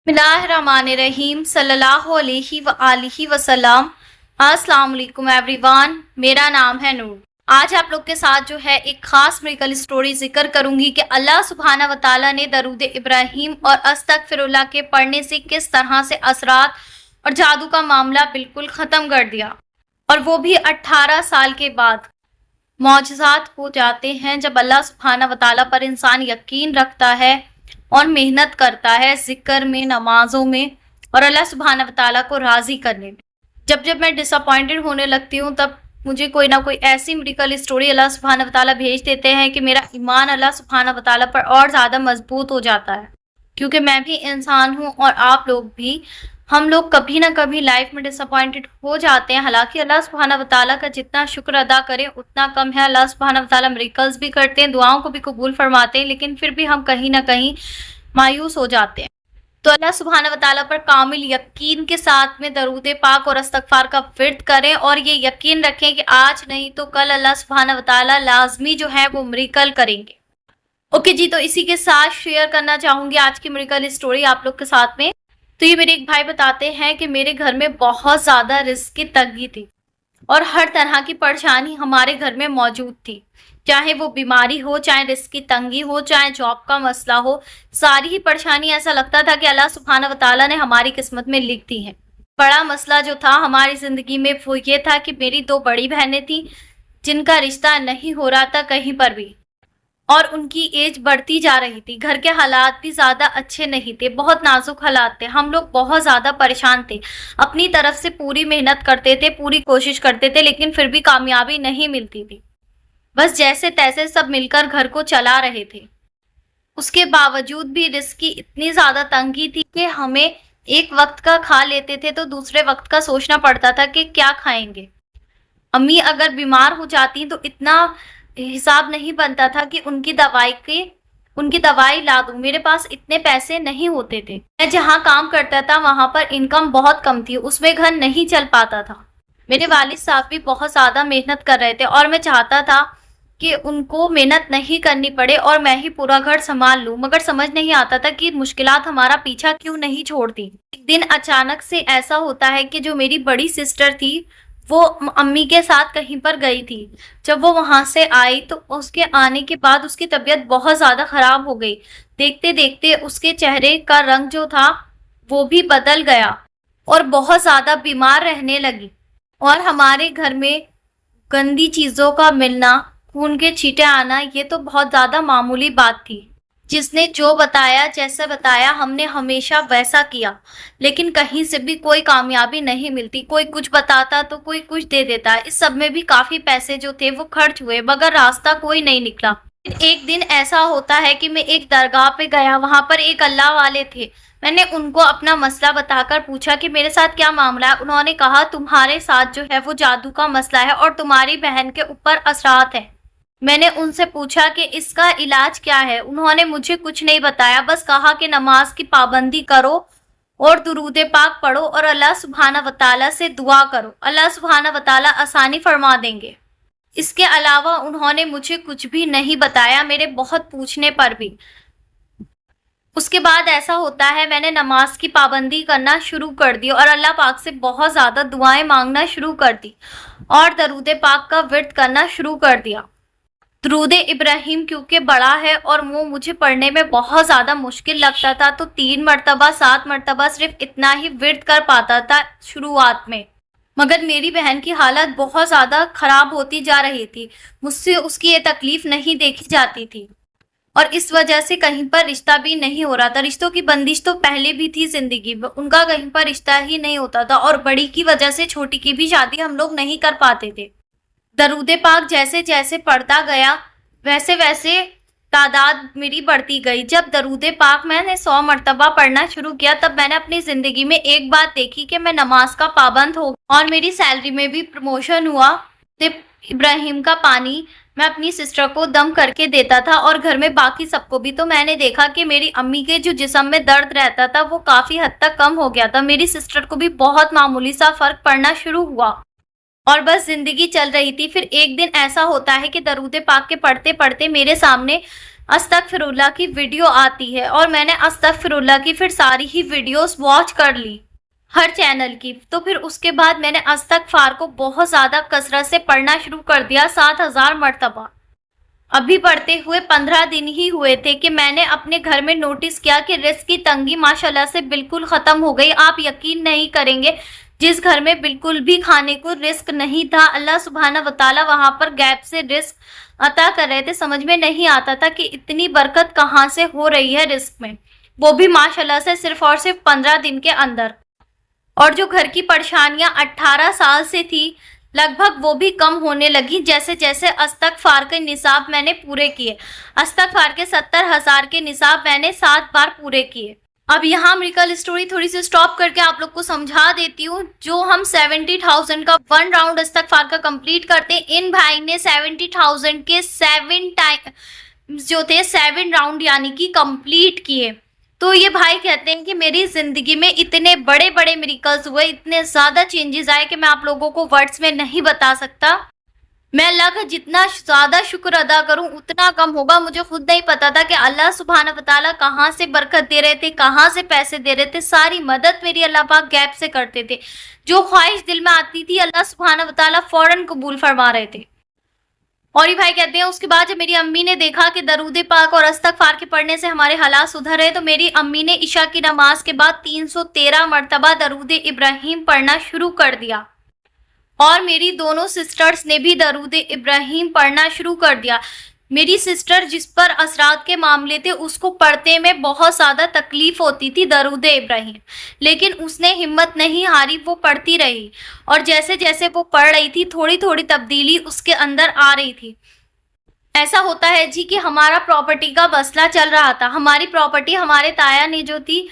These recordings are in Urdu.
بسم اللہ الرحمن الرحیم صلی اللہ علیہ وآلہ وسلم۔ السلام علیکم ایوری ون، میرا نام ہے نور۔ آج آپ لوگ کے ساتھ جو ہے ایک خاص میریکل سٹوری ذکر کروں گی کہ اللہ سبحانہ وتعالیٰ نے درود ابراہیم اور استغفر اللہ کے پڑھنے سے کس طرح سے اثرات اور جادو کا معاملہ بالکل ختم کر دیا، اور وہ بھی 18 سال کے بعد۔ معجزات ہو جاتے ہیں جب اللہ سبحانہ وتعالیٰ پر انسان یقین رکھتا ہے اور محنت کرتا ہے ذکر میں، نمازوں میں، اور اللہ سبحانہ وتعالیٰ کو راضی کرنے میں۔ جب میں ڈس اپوائنٹڈ ہونے لگتی ہوں تب مجھے کوئی نہ کوئی ایسی میریکل سٹوری اللہ سبحانہ وتعالیٰ بھیج دیتے ہیں کہ میرا ایمان اللہ سبحانہ وتعالیٰ پر اور زیادہ مضبوط ہو جاتا ہے، کیونکہ میں بھی انسان ہوں اور آپ لوگ بھی۔ ہم لوگ کبھی نہ کبھی لائف میں ڈس اپوائنٹڈ ہو جاتے ہیں، حالانکہ اللہ سبحانہ وتعالیٰ کا جتنا شکر ادا کریں اتنا کم ہے۔ اللہ سبحانہ وتعالیٰ میریکلز بھی کرتے ہیں، دعاؤں کو بھی قبول فرماتے ہیں، لیکن پھر بھی ہم کہیں نہ کہیں مایوس ہو جاتے ہیں۔ تو اللہ سبحانہ وتعالیٰ پر کامل یقین کے ساتھ میں درود پاک اور استغفار کا ورد کریں، اور یہ یقین رکھیں کہ آج نہیں تو کل اللہ سبحانہ وتعالیٰ لازمی جو ہے وہ میریکل کریں گے۔ اوکے جی، تو اسی کے ساتھ شیئر کرنا چاہوں گی آج کی میریکل سٹوری آپ لوگ کے ساتھ میں۔ تو یہ میرے ایک بھائی بتاتے ہیں کہ میرے گھر میں بہت زیادہ رزق کی تنگی تھی اور ہر طرح کی پریشانی ہمارے گھر میں موجود تھی، چاہے وہ بیماری ہو، چاہے رزق کی تنگی ہو، چاہے جاب کا مسئلہ ہو۔ ساری ہی پریشانی ایسا لگتا تھا کہ اللہ سبحانہ وتعالیٰ نے ہماری قسمت میں لکھ دی ہے۔ بڑا مسئلہ جو تھا ہماری زندگی میں وہ یہ تھا کہ میری 2 بڑی بہنیں تھیں جن کا رشتہ نہیں ہو رہا تھا کہیں پر بھی، اور ان کی ایج بڑھتی جا رہی تھی۔ گھر کے حالات بھی زیادہ اچھے نہیں تھے، بہت نازک حالات تھے۔ ہم لوگ بہت زیادہ پریشان تھے، اپنی طرف سے پوری محنت کرتے تھے، پوری کوشش کرتے تھے، لیکن پھر بھی کامیابی نہیں ملتی تھی۔ بس جیسے تیسے سب مل کر گھر کو چلا رہے تھے۔ اس کے باوجود بھی رزق کی اتنی زیادہ تنگی تھی کہ ہمیں ایک وقت کا کھا لیتے تھے تو دوسرے وقت کا سوچنا پڑتا تھا کہ کیا کھائیں گے۔ امی اگر بیمار ہو جاتی تو اتنا حساب نہیں بنتا تھا کہ ان کی دوائی لا دوں۔ میرے پاس اتنے پیسے نہیں ہوتے تھے۔ میں جہاں کام کرتا تھا وہاں پر انکم بہت کم تھی، اس میں گھر نہیں چل پاتا تھا۔ میرے والد صاحب بھی بہت زیادہ محنت کر رہے تھے اور میں چاہتا تھا کہ ان کو محنت نہیں کرنی پڑے اور میں ہی پورا گھر سنبھال لوں، مگر سمجھ نہیں آتا تھا کہ مشکلات ہمارا پیچھا کیوں نہیں چھوڑتی۔ ایک دن اچانک سے ایسا ہوتا ہے کہ جو میری بڑی سسٹر تھی وہ امی کے ساتھ کہیں پر گئی تھی۔ جب وہ وہاں سے آئی تو اس کے آنے کے بعد اس کی طبیعت بہت زیادہ خراب ہو گئی۔ دیکھتے دیکھتے اس کے چہرے کا رنگ جو تھا وہ بھی بدل گیا اور بہت زیادہ بیمار رہنے لگی، اور ہمارے گھر میں گندی چیزوں کا ملنا، خون کے چھینٹے آنا، یہ تو بہت زیادہ معمولی بات تھی۔ جس نے جو بتایا، جیسے بتایا، ہم نے ہمیشہ ویسا کیا، لیکن کہیں سے بھی کوئی کامیابی نہیں ملتی۔ کوئی کچھ بتاتا تو کوئی کچھ دے دیتا۔ اس سب میں بھی کافی پیسے جو تھے وہ خرچ ہوئے، مگر راستہ کوئی نہیں نکلا۔ ایک دن ایسا ہوتا ہے کہ میں ایک درگاہ پہ گیا، وہاں پر ایک اللہ والے تھے۔ میں نے ان کو اپنا مسئلہ بتا کر پوچھا کہ میرے ساتھ کیا معاملہ ہے۔ انہوں نے کہا تمہارے ساتھ جو ہے وہ جادو کا مسئلہ ہے اور تمہاری بہن کے اوپر اثرات ہیں۔ میں نے ان سے پوچھا کہ اس کا علاج کیا ہے۔ انہوں نے مجھے کچھ نہیں بتایا، بس کہا کہ نماز کی پابندی کرو اور درود پاک پڑھو اور اللہ سبحانہ وتعالیٰ سے دعا کرو، اللہ سبحانہ وتعالیٰ آسانی فرما دیں گے۔ اس کے علاوہ انہوں نے مجھے کچھ بھی نہیں بتایا، میرے بہت پوچھنے پر بھی۔ اس کے بعد ایسا ہوتا ہے میں نے نماز کی پابندی کرنا شروع کر دی اور اللہ پاک سے بہت زیادہ دعائیں مانگنا شروع کر دی اور درود پاک کا ورد کرنا شروع کر دیا۔ درود ابراہیم کیونکہ بڑا ہے اور وہ مجھے پڑھنے میں بہت زیادہ مشکل لگتا تھا، تو 3 مرتبہ 7 مرتبہ صرف اتنا ہی ورد کر پاتا تھا شروعات میں۔ مگر میری بہن کی حالت بہت زیادہ خراب ہوتی جا رہی تھی، مجھ سے اس کی یہ تکلیف نہیں دیکھی جاتی تھی، اور اس وجہ سے کہیں پر رشتہ بھی نہیں ہو رہا تھا۔ رشتوں کی بندش تو پہلے بھی تھی زندگی میں، ان کا کہیں پر رشتہ ہی نہیں ہوتا تھا، اور بڑی کی وجہ سے چھوٹی کی بھی شادی ہم لوگ نہیں کر پاتے تھے۔ درود پاک جیسے جیسے پڑھتا گیا ویسے ویسے تعداد میری بڑھتی گئی۔ جب درود پاک میں نے 100 مرتبہ پڑھنا شروع کیا تب میں نے اپنی زندگی میں ایک بات دیکھی کہ میں نماز کا پابند ہو گئی اور میری سیلری میں بھی پروموشن ہوا۔ ابراہیم کا پانی میں اپنی سسٹر کو دم کر کے دیتا تھا اور گھر میں باقی سب کو بھی۔ تو میں نے دیکھا کہ میری امی کے جو جسم میں درد رہتا تھا وہ کافی حد تک کم ہو گیا تھا۔ میری سسٹر کو بھی بہت معمولی سا فرق پڑنا شروع ہوا اور بس زندگی چل رہی تھی۔ پھر ایک دن ایسا ہوتا ہے کہ درود پاک کے پڑھتے پڑھتے میرے سامنے استغفراللہ کی ویڈیو آتی ہے اور میں نے استغفراللہ کی پھر ساری ہی ویڈیوز واچ کر لی ہر چینل کی. تو پھر اس کے بعد میں نے استغفار کو بہت زیادہ کثرت سے پڑھنا شروع کر دیا 7,000 مرتبہ. ابھی پڑھتے ہوئے 15 دن ہی ہوئے تھے کہ میں نے اپنے گھر میں نوٹس کیا کہ رزق کی تنگی ماشاءاللہ سے بالکل ختم ہو گئی. آپ یقین نہیں کریں گے، جس گھر میں بالکل بھی کھانے کو رزق نہیں تھا، اللہ سبحانہ وتعالی وہاں پر گیپ سے رزق عطا کر رہے تھے. سمجھ میں نہیں آتا تھا کہ اتنی برکت کہاں سے ہو رہی ہے رزق میں، وہ بھی ماشاءاللہ سے صرف اور صرف 15 دن کے اندر. اور جو گھر کی پریشانیاں 18 سال سے تھی لگ بھگ وہ بھی کم ہونے لگی جیسے جیسے استغفار کے نصاب میں نے پورے کیے. استغفار کے 70,000 کے نصاب میں نے 7 بار پورے کیے. اب یہاں میریکل اسٹوری تھوڑی سی سٹاپ کر کے آپ لوگ کو سمجھا دیتی ہوں. جو ہم 70,000 کا 1 راؤنڈ استغفار کا کمپلیٹ کرتے، ان بھائی نے 70,000 کے 7 ٹائم جو تھے 7 راؤنڈ یعنی کہ کمپلیٹ کیے. تو یہ بھائی کہتے ہیں کہ میری زندگی میں اتنے بڑے بڑے میریکلز ہوئے، اتنے زیادہ چینجز آئے کہ میں آپ لوگوں کو ورڈز میں نہیں بتا سکتا. میں اللہ کا جتنا زیادہ شکر ادا کروں اتنا کم ہوگا. مجھے خود نہیں پتا تھا کہ اللہ سبحانہ وتعالیٰ کہاں سے برکت دے رہے تھے، کہاں سے پیسے دے رہے تھے. ساری مدد میری اللہ پاک گیپ سے کرتے تھے. جو خواہش دل میں آتی تھی اللہ سبحانہ وتعالیٰ فوراً قبول فرما رہے تھے. اور یہ بھائی کہتے ہیں اس کے بعد جب میری امی نے دیکھا کہ درود پاک اور استغفار کے پڑھنے سے ہمارے حالات سدھر رہے، تو میری امی نے عشاء کی نماز کے بعد 313 مرتبہ درود ابراہیم پڑھنا شروع کر دیا. اور میری دونوں سسٹرز نے بھی درود ابراہیم پڑھنا شروع کر دیا. میری سسٹر جس پر اثرات کے معاملے تھے اس کو پڑھتے میں بہت زیادہ تکلیف ہوتی تھی درود ابراہیم، لیکن اس نے ہمت نہیں ہاری، وہ پڑھتی رہی. اور جیسے جیسے وہ پڑھ رہی تھی تھوڑی تھوڑی تبدیلی اس کے اندر آ رہی تھی. ایسا ہوتا ہے جی کہ ہمارا پراپرٹی کا مسئلہ چل رہا تھا. ہماری پراپرٹی ہمارے تایا نے جو تھی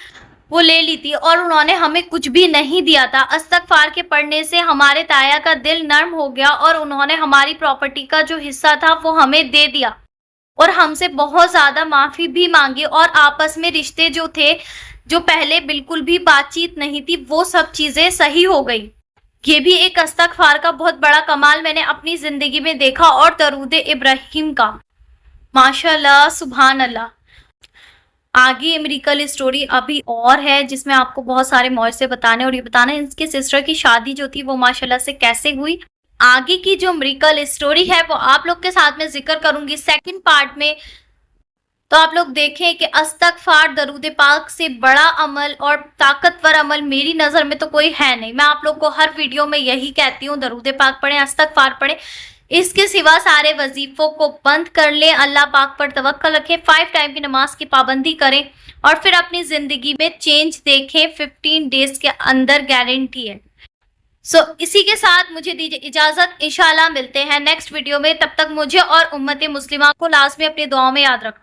وہ لے لی تھی اور انہوں نے ہمیں کچھ بھی نہیں دیا تھا. استغفار کے پڑھنے سے ہمارے تایا کا دل نرم ہو گیا اور انہوں نے ہماری پراپرٹی کا جو حصہ تھا وہ ہمیں دے دیا اور ہم سے بہت زیادہ معافی بھی مانگی. اور آپس میں رشتے جو تھے، جو پہلے بالکل بھی بات چیت نہیں تھی، وہ سب چیزیں صحیح ہو گئی. یہ بھی ایک استغفار کا بہت بڑا کمال میں نے اپنی زندگی میں دیکھا. اور درود ابراہیم کا ماشاءاللہ سبحان اللہ. آگے میریکل اسٹوری ابھی اور ہے جس میں آپ کو بہت سارے معجزے بتانے اور یہ بتانا ہے ان کے سسٹر کی شادی جو تھی وہ ماشاءاللہ سے کیسے ہوئی. آگے کی جو میریکل اسٹوری ہے وہ آپ لوگ کے ساتھ میں ذکر کروں گی سیکنڈ پارٹ میں. تو آپ لوگ دیکھیں کہ استغفار درود پاک سے بڑا عمل اور طاقتور عمل میری نظر میں تو کوئی ہے نہیں. میں آپ لوگ کو ہر ویڈیو میں یہی کہتی ہوں، درود پاک پڑھیں، استغفار پڑھیں. اس کے سوا سارے وظیفوں کو بند کر لیں، اللہ پاک پر توکل رکھیں، 5 ٹائم کی نماز کی پابندی کریں اور پھر اپنی زندگی میں چینج دیکھیں. 15 ڈیز کے اندر گارنٹی ہے. اسی کے ساتھ مجھے دیجیے اجازت. انشاءاللہ ملتے ہیں نیکسٹ ویڈیو میں. تب تک مجھے اور امت مسلمہ کو لازمی اپنی دعاؤں میں یاد رکھنا.